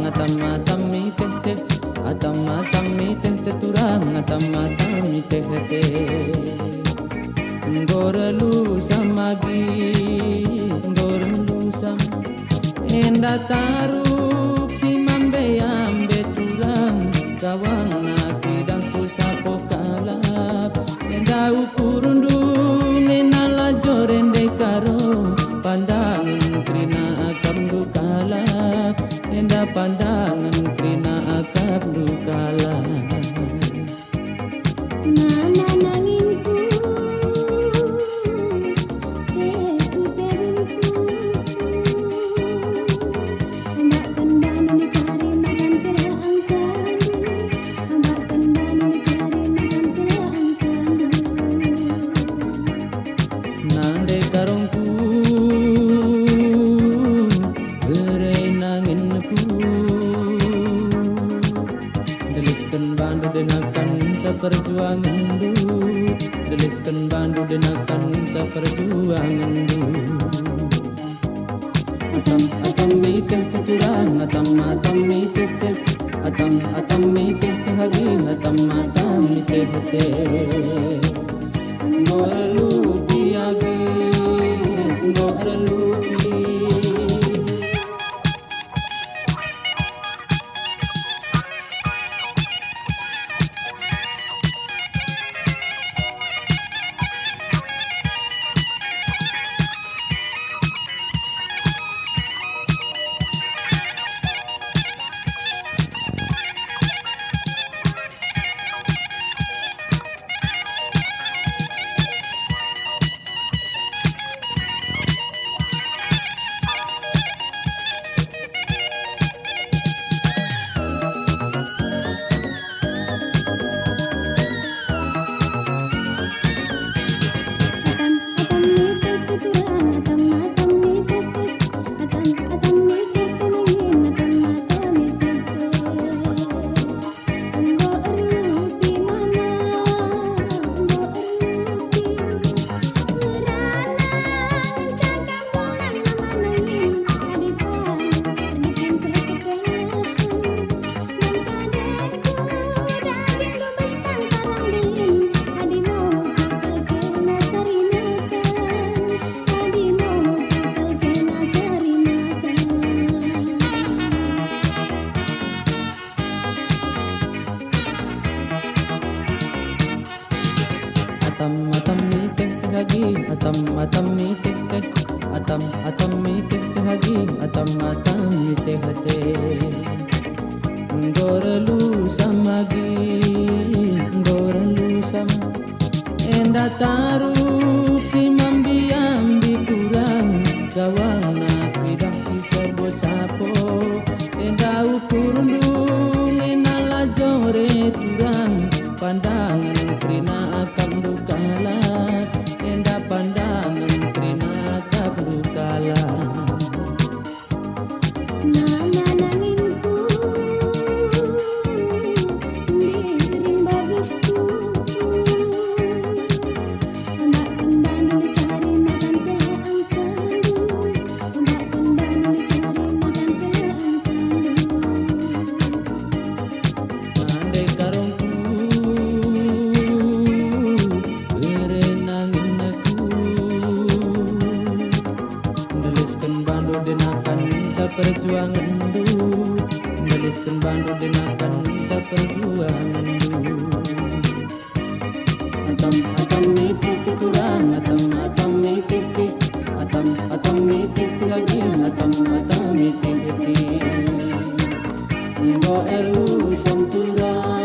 atam mi teh teh, atam mi teh teh turang atam mi teh teh. Ngorelu samagi, ngorelu sam, enda taruk si mambe ambe turang, kawang nakidang kusapo kalap, enda ukurundung enala jorende karo, pandangan krina akam dukala, enda pandangan krina akam dukala. Nande karongku berai nanginku, deliskan bandu denakan seperjuangan du, deliskan bandu denakan seperjuangan du. Atam mi teh teh turang, atam mi teh teh, atam mi teh teh hari, atam mi teh teh. Ngorelu piagi, ngorelu pi. Atam mi teh teh lagi, atam mi teh teh, atam mi teh teh lagi, atam mi teh teh. Ngorelu samagi, ngorelu sam, enda taruk si mambi ambi turang, gawang nakidang si serbo sapo, enda ukurundung enala jore turang, pandangan krina akam dukala, enda pandangan krina akam dukala. Diring bagusku, mbak kembang dicari makan pelaan kandu, mbak kembang dicari makan pelaan kandu. Nande karongku berenangin aku, deliskan bandu denakan seperjuangan du, deliskan bandu denakan seperjuangan du. Atam mi teh teh turang, atam mi teh teh, atam mi teh teh lagi, atam mi teh teh. Ngo elu sam turang.